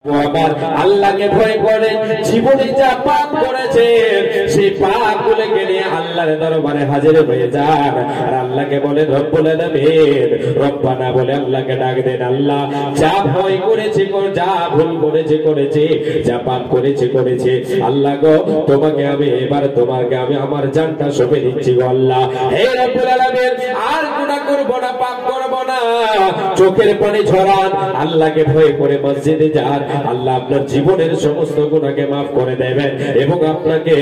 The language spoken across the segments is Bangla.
আবার আল্লাহকে ভয় করে জীবনে যা পাপ করেছে সেই পাপগুলোকে নিয়ে আল্লাহর দরবারে হাজির হয়ে যান আর আল্লাহকে বলে রব্বুল আলামিন রব্বানা বলে আল্লাহকে ডাক দেন। আল্লাহ যা ভয় করেছি যা ভুল করেছি যা পাপ করেছি আল্লাহ গো তোমাকে আমি এবার তোমাকে আমি আমার জানটা সঁপে দিচ্ছি গো আল্লাহ। হে রব্বুল আলামিন আর গুনাহ করব না, পাপ করব না, চোখের পানি ঝরান, আল্লাহকে ভয় করে মসজিদে যান, আল্লাহ আপনার জীবনের সমস্ত গুনাহকে মাফ করে দেবেন এবং আপনাকে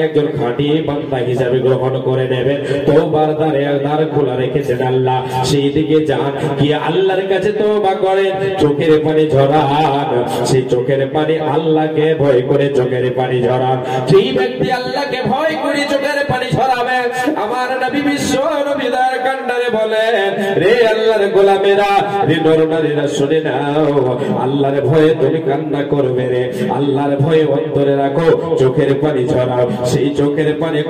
একজন খাঁটি বান্দা হিসাবে গ্রহণ করে নেবেন। তওবার দ্বার খোলা রেখেছেন আল্লাহ, সেই দিকে যান, গিয়ে আল্লাহর কাছে তওবা করেন, চোখের পানি ঝরান, সেই চোখের পানি আল্লাহকে ভয় করে চোখের পানি ঝরান। যেই ব্যক্তি আল্লাহকে ভয় করে চোখের পানি ঝরাবে, আমার নবী বিশ্ব নবী দয়ার কান্ডারে বলেন, রে আল্লাহর গোলামেরা, রে নরনারীরা শুনে নাও, আল্লাহর ভয়ে তুমি কান্না করবে রে, আল্লাহর ভয়ে অন্তরে রাখো, চোখের পানি ঝরাও। সেই চোখের পানি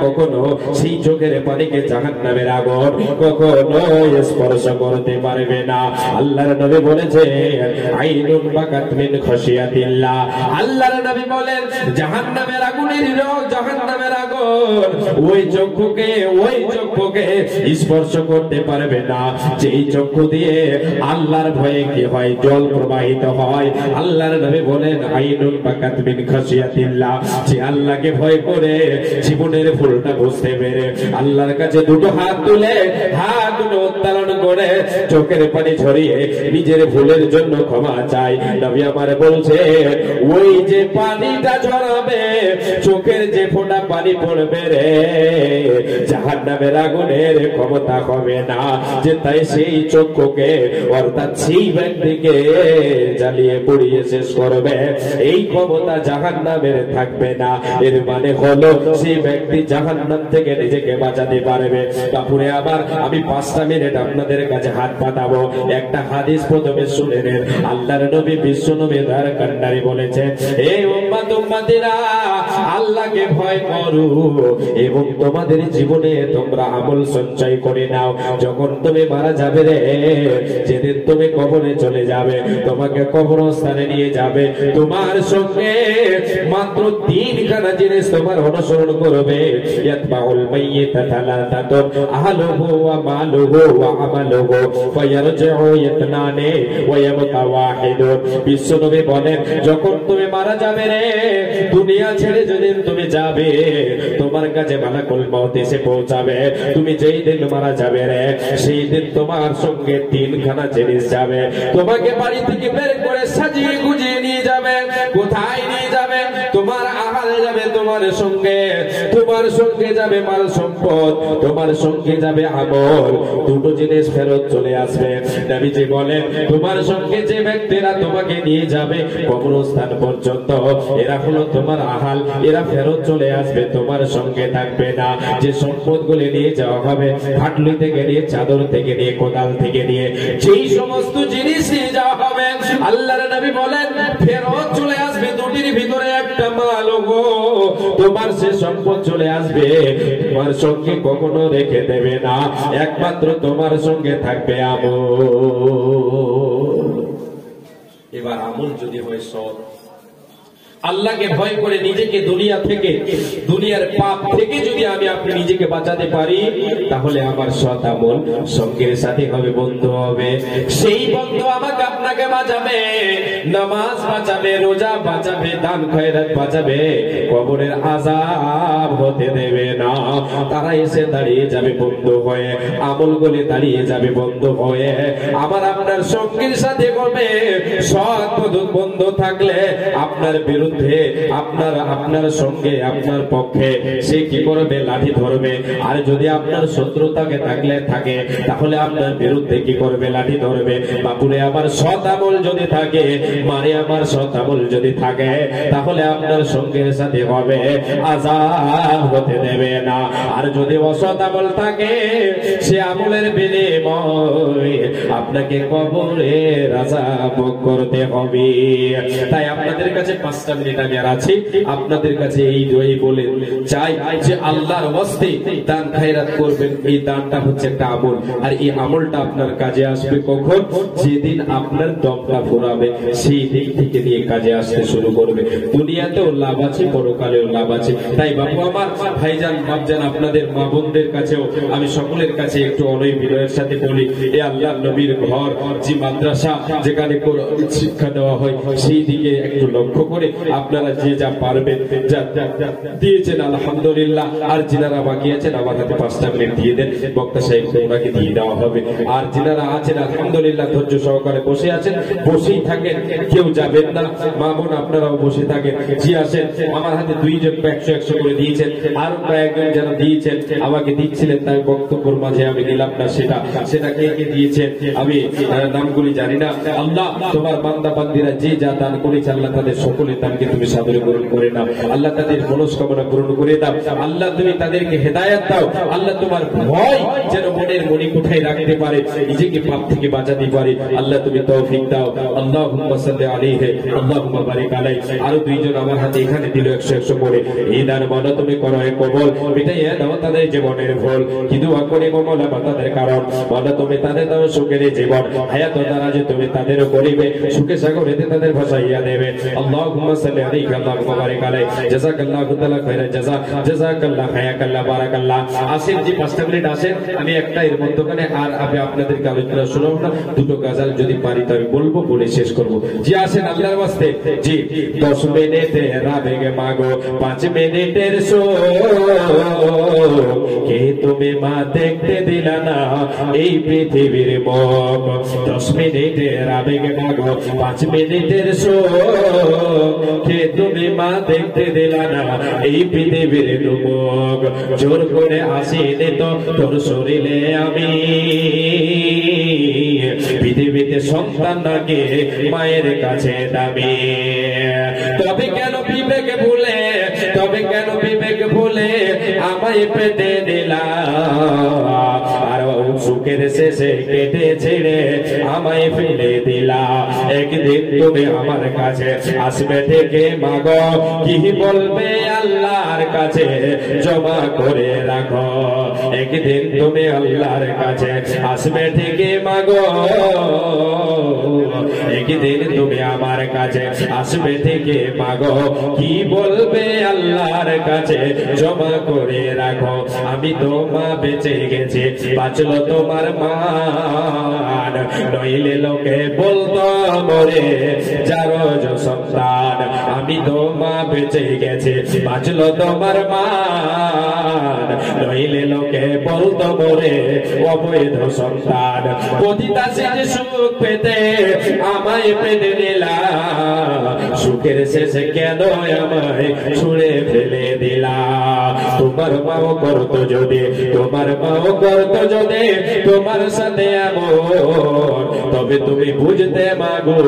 সেই চোখের পানিকে জাহান্নামের আগুন কখনো স্পর্শ করতে পারবে না। আল্লাহর নবী বলেছেন আইনুন বাকাত মিন খাশিয়াতিল্লাহ, আল্লাহর নবী বলেন জাহান্নামের আগুনের জাহান্নামের আগুন ওই চক্ষুকে স্পর্শ করতে পারবে না যেই চক্ষু দিয়ে আল্লাহর ভয়ে কি হয়, জল প্রবাহিত হয়। আল্লাহর নবী বলেন আইনুন বাকাত মিন খাশিয়াতিল্লাহ, যে আল্লাহকে ভয় করে জীবনের ভুলটা বুঝতে পেরে আল্লাহর কাছে দুটো হাত তুলে হাত দুটো উত্তোলন করে চোখের পানি ঝরিয়ে নিজের ভুলের জন্য ক্ষমা চাই। নবী আমার বলছে ওই যে পানিটা ঝরাবে, চোখের যে ফোঁটা পানি পড়বে রে, জাহান্নামের আগুনের ক্ষমতা হবে না যে তাই সেই চক্ষুকে অর্থাৎ সেই ব্যক্তিকে জ্বালিয়ে পুড়িয়ে শেষ করবে, এই ক্ষমতা জাহান্নামের থাকবে না। এর মানে হলো সেই ব্যক্তি জাহান্নাম থেকে নিজেকে বাঁচাতে পারবে। বাপুরে আবার আমি 5টা মিনিট আপনাদের কাছে হাত পাতাবো। একটা হাদিস প্রথমে শুনে নেন। আল্লাহর নবী বিশ্ব নবী দয়ার কান্ডারি বলেছেন, এই উম্মতিরা আল্লাহকে ভয় করো এবং তোমাদের জীবনে তোমরা আমল সঞ্চয় করে নাও। যখন তুমি মারা যাবে রে, যেদিন তুমি কবরে চলে যাবে, তোমাকে কবরস্থানে নিয়ে যাবে, তোমার সঙ্গে মাত্র 3খানা জিনিস তোমার অনুসরণ করবে। ইয়াতবাউল মাইয়িতা তালাতাতুন আহলুহু ওয়া মালুহু ওয়া আমালুহু ফায়ারজিউ ইয়াতনানি ওয়া ইয়াবকা ওয়াহিদুন। বিশ্বনবী বলেন যখন তুমি মারা যাবে রে, দুনিয়া ছেড়ে যেদিন তুমি যাবে, তোমার কাছে মালাকুল মউত এসে পৌঁছাবে। তুমি যেই দিন মারা যাবে রে, সেই দিন তোমার সঙ্গে 3খানা জিনিস যাবে। তোমাকে বাড়ি থেকে বের করে সাজিয়ে গুজিয়ে নিয়ে যাবে। কোথায় নিয়ে যাবে? তোমার আহার যাবে তোমার সঙ্গে যাবে মাল সম্পদ, তোমার সঙ্গে যাবে আমল। দুটো জিনিস ফেরত চলে আসবে। নবীজি বলেন তোমার সঙ্গে যে ব্যক্তিরা তোমাকে নিয়ে যাবে কবরস্থান পর্যন্ত, এরা হলো তোমার আহাল, এরা ফেরত চলে আসবে, তোমার সঙ্গে থাকবে না। যে সম্পদগুলি নিয়ে যাওয়া হবে, খাটলি থেকে নিয়ে, চাদর থেকে নিয়ে, কোদাল থেকে নিয়ে, যেই সমস্ত জিনিস নিয়ে যাওয়া হবে, আল্লাহর নবী বলেন ফেরত চলে আসবে। দুটির ভিতরে একটা মাল গো, তোমার সে সম্পদ চলে আসবে, তোমার সঙ্গে কখনো রেখে দেবে না, একমাত্র তোমার সঙ্গে থাকবে আমল। এবার আমল যদি হয় সৎ, আল্লাহকে ভয় করে নিজেকে দুনিয়ার পাপ থেকে যদি আমি আপনি নিজেকে বাঁচাতে পারি, তাহলে আমার সৎ আমল সঙ্গের সাথে হবে, বন্ধু হবে। সেই বন্ধু আমাকে আপনাকে বাঁচাবে, নামাজ বাঁচাবে, রোজা বাঁচাবে, দান খয়রাত বাঁচাবে, কবরের আযাব হতে দেবে না। তারা এসে দাঁড়িয়ে যাবে বন্ধু হয়ে, আমলগুলি দাঁড়িয়ে যাবে বন্ধু হয়ে, আমার আপনার সঙ্গীর সাথে করবে। সৎ বন্ধু থাকলে আপনার বিরুদ্ধে, আপনার সঙ্গে, আপনার পক্ষে সে কি করবে? লাঠি ধরবে। আর যদি আপনার শত্রুতাকে থাকে, তাহলে আপনার বিরুদ্ধে কি করবে? লাঠি ধরবে। বাপুরে আমার সৎ আমল যদি থাকে, মানে আমার সৎ আমল যদি থাকে, তাহলে আপনার সঙ্গের সাথে হবে, আযাব হতে দেবে না। আর যদি অসৎ আমল থাকে, সে আমলের বিনিময় আপনাকে কবরের আযাব ভোগ করতে হবে। তাই আপনাদের কাছে 5টা মিনিট আমি আর আছি আপনাদের কাছে এই বলে চাই যে আল্লাহর ওয়াস্তে দান খায়রাত করবেন। এই দানটা হচ্ছে একটা আমল, আর এই আমলটা আপনার কাজে আসবে কখন? যেদিন আপনার দমটা ফুরাবে সেই দিন থেকে নিয়ে কাজে আসতে শুরু করবে। দুনিয়াতেও লাভ আছে, পরকালেও লাভ আছে। তাই বাবু আমার, ভাইজান, বাপজান, আপনাদের মা বোনদের কাছেও আমি সকলের কাছে একটু অনয় বিনয়ের সাথে বলি, এ আল্লাহর নবীর ঘর, যে মাদ্রাসা যেখানে শিক্ষা দেওয়া হয় সেই দিকে একটু লক্ষ্য করে আপনারা যে যা পারবেন যা দিয়েছেন আলহামদুলিল্লাহ। আর যিনারা বাকি আছেন আমার হাতে 5টা মিনিট দিয়ে দেন, বক্তা সাহেবকে ওনাকে দিয়ে দেওয়া হবে। আর যিনারা আছেন আলহামদুলিল্লাহ ধৈর্য সহকারে বসে আছেন, বসেই থাকেন, কেউ যাবেন না। মা বোন আপনারাও বসে থাকেন। জি আসেন, আমার হাতে 2 জন 100 করে দিয়েছেন, আরো কয়েকজন যারা দিয়েছেন আমাকে দিচ্ছিলেন, তাই বক্তব্যের মাঝে আমি দিলাম না সেটা কে কে দিয়েছেন আমি নামগুলি জানি না। আল্লাহ তোমার বান্দা বান্দিরা যে যা দান করেছে আল্লাহ তাদের সকলের দানকে তুমি সাদরে গ্রহণ করে নাও। আল্লাহ তাদের মনস্কামনা পূরণ করে দাও। আল্লাহ তুমি তাদেরকে হেদায়েত দাও। আল্লাহ তোমার ভয় যেন মনের মনি কোঠায় রাখতে পারে, নিজেকে পাপ থেকে বাঁচাতে পারে। আল্লাহ তুমি তৌফিক দাও। আল্লাহুম্মা সাল্লি আলাইহি আল্লাহুম্মা বারিক আলাইহি। আরো 2 জন আমার হাতে এখানে দিল 100 করে। এই দান মনে তুমি করো হে কবুল, মিটাইয়া দাও তাদের জীবনের ভুল। কি দোয়া করি মোলা তাদের কারণ বলো তুমি তাদের দাও সুখের জীবন, হায়াত দ্বারা যে তুমি তাদের করিবে সুখে সাগরেতে তাদের ভাসাইয়া দেবে। আল্লাহুম্মা সাল্লি আলাইহি আল্লাহুম্মা বারিক আলাইহি। জাযাকাল্লাহু তাআলা খায়রান জাযা, জাযাকাল্লাহু হায়াকাল্লাহ বারাকাল্লাহ। আসেন জি 5টা মিনিট আসেন, আমি একটা এর মধ্যখানে আর আমি আপনাদেরকে আলোচনা শোনাবো না, 2টো গজল যদি পারি তো আমি বলবো, বলে শেষ করব। জি আসেন আল্লাহর ওয়াস্তে। জি 10 মিনিটে রাবেগে মাগো 5 মিনিটের শো, কে তুমি মা দেখতে দিলা না এই পৃথিবীর মুখ। 10 মিনিটে রাবেগে মাগো 5 মিনিটের শো, কে তুমি মা দেখতে দিলা না এই পৃথিবীর মুখ। জোর করে আসিনি তো তোর শরীরে আমি, পৃথিবীতে সন্তান নাকি মায়ের কাছে দামি। তবে কেন বিবেক ভুলে, তবে কেন বিবেক ভুলে আমায় পেতে দিলা, আর সুখের শেষে কেটে ছেড়ে আমায় ফেলে দিলা। একদিন তুমি আমার কাছে আসবে থেকে মাগো, কি বলবে আল্লাহর কাছে জমা করে রাখো। একদিন তুমি আল্লাহর কাছে আসবে থেকে মাগো, একদিন তুমি আমার কাছে আসবে থেকে মাগো, কি বলবে আল্লাহর কাছে জমা করে রাখো। আমি তো মা বেঁচে গেছি, বাঁচলো তোমার মান, নইলে লোকে বলতো মরে যারো সন্তান। আমি তো মা বেঁচে গেছি, বাঁচলো তোমার মান, নইলে লোকে বলতো মরে অবৈধ সন্তান। পতিতা শেষে সুখ পেতে আমায় পেতে দিলা, সুখের শেষে কেন আমায় ছুঁড়ে ফেলে দিলা। তোমার মাও করতো যদি, তোমার মাও করতো যদি তোমার সাথে এমন, তবে তুমি বুঝতে মাগো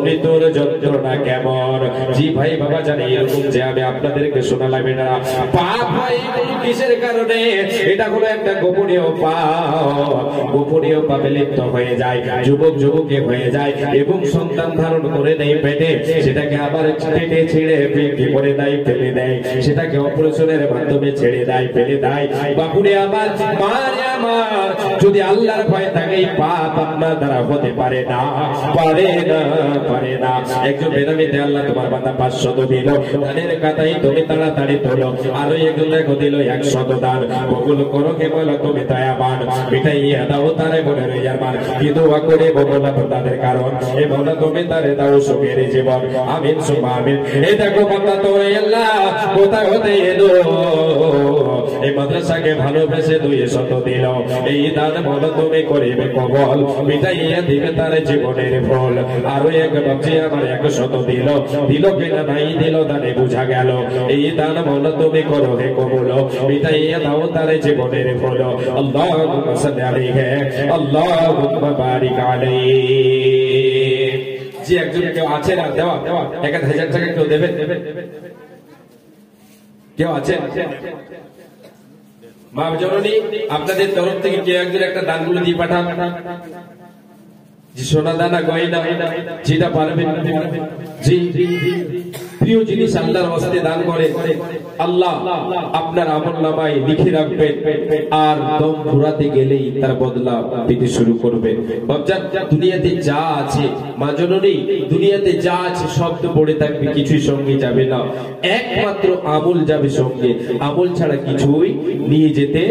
মৃত্যুর যন্ত্রণা কেমন। জি ভাই বাবা জানি এরকম যে আমি আপনাদেরকে শোনালাম না পাপ ভাই কিসের কারণে, এটা হলো একটা গোপনীয় পাপ। গোপনীয় পাপে লিপ্ত হয়ে যায়, যুবক যুবতী হয়ে যায় এবং সন্তান ধারণ করে নেয় পেটে, সেটাকে আবার পেটে ছেড়ে বিক্রি করে দেয়, ফেলে দেয়, সেটাকে অপারেশনের মাধ্যমে ছেড়ে দেয়, ফেলে দেয়। বাপুরে আমার, মারে আমার, যদি আল্লাহর ভয় থাকে এই পাপ আপনার দ্বারা হতে পারে না, পারে না, পারে না। একজন বেনামিতে আল্লাহ তোমার বান্দা 500 দিল, দানের কাতাই তুমি তাড়াতাড়ি তোলো, আরো একজন দেখো দিল 100 দান। কবুল করো কে বলো তুমি দয়াবান, মিটাইয়া দাও তারে মনে রইয়ার মান। কি দোয়া করে বলা তাদের কারণ, এ বলো তুমি তারে দাও সুখের জীবন। আমিন সুমা আমিন। এই দেখো বান্দা তোরে আল্লাহ কোথায় হতে এলো, এই মাদ্রাসাকে ভালোবেসে 200 দিল। এই দান বলো তুমি করিবে কবল, মিটাইয়া দিবে তার জীবনের ফল। আরো এক বাচ্চা আমার 100 দিল, দিল কিনা নাই দিল দানে বুঝা গেল। এই দান বলো তুমি করো হে কবুল, মিটাইয়া দাও তার জীবনের ফল। আল্লাহুম্মা সাল্লি আলাইহি আল্লাহুম্মা বারিক আলাইহি। যে একজন কেউ আছে না দেওয়া 1000 টাকা কেউ দেবেন, কেউ আছে? মা জননী আপনাদের তরফ থেকে কেউ একজন একটা দানগুলো দিয়ে পাঠান। যে সোনা দানা গয়না যেটা পারবেন, জি প্রিয় জিনিস আল্লাহর ওয়াস্তে দান করে, আল্লাহ আপনার আমলনামায় লিখে রাখবেন, আর দম ফুরাতে গেলেই তার বদলা পেতে শুরু করবে। বাপজান, দুনিয়াতে যা আছে, মা জননী, দুনিয়াতে যা আছে সব তো পড়ে থাকবে, কিছুই সঙ্গে যাবে না, একমাত্র আমল যাবে সঙ্গে। আমল ছাড়া কিছুই নিয়ে যেতে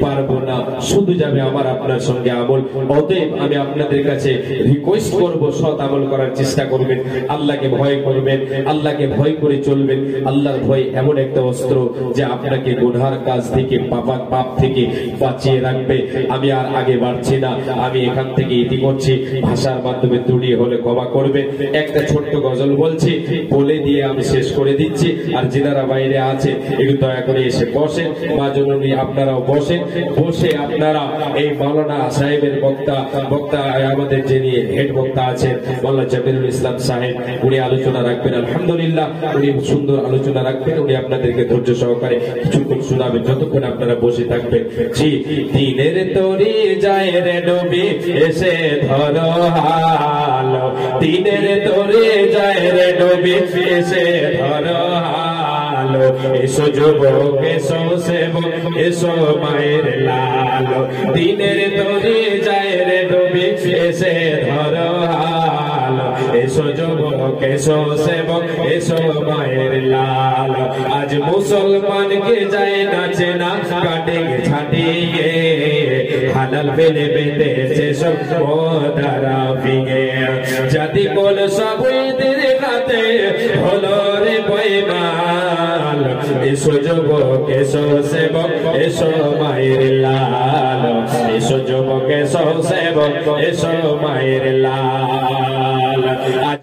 পারবো না, শুধু যাবে আমার আপনার সঙ্গে আমল। অতএব আমি আপনাদের কাছে রিকোয়েস্ট করব, সৎ আমল করার চেষ্টা করবেন, আল্লাহকে ভয় করবেন, আল্লাহকে ভয় করে চলবেন। আল্লাহর ভয় এমন একটা অস্ত্র যে আপনাকে গুনার কাজ থেকে, পাপ থেকে বাঁচিয়ে রাখবে। আমি আর আগে বাড়ছি না, আমি এখান থেকে ইতি করছি, ভাষার মাধ্যমে ত্রুটি হলে ক্ষমা করবে। একটা ছোট্ট গজল বলছি, বলে দিয়ে আমি শেষ করে দিচ্ছি। আর যিনারা বাইরে আছে একটু দয়া করে এসে বসেন, মা জননী আপনারাও বসেন, বসে আপনারা এই মাওলানা সাহেবের বক্তা আমাদের যিনি হেড বক্তা আছেন মাওলানা জামিরুল ইসলাম সাহেব, উনি আলোচনা রাখবেন। আলহামদুলিল্লাহ, উনি সুন্দর আলোচনা রাখবেন। উনি আপনাদেরকে ধৈর্য সহকারে কিছুক্ষণ শোনাবেন, যতক্ষণ আপনারা বসে থাকবেন। জি, দিনের তরি যায় রে নবী এসে ধরো হাল, দিনের তরি যায় রে নবী এসে ধরো হাল, এসো যুবক, এসো সেবক, এসো মায়ের লাল, দিনের তরি যায় রে নবী এসে ধরো হাল, এসো যুবক, এসো সেবক, এসো মায়ের লাল। আজ মুসলমানকে যায় নাচে না কাটে ছাটিয়ে, হালাল বেলে বেঁধেছে সব পদারা ভেঙে, জাতি কোল সবুদের কাতে হলো রে বইমাল, এসো যুবক, এসো সেবক, এসো মায়ের লাল, এসো যুবক, এসো সেবক, এসো মায়ের লাল।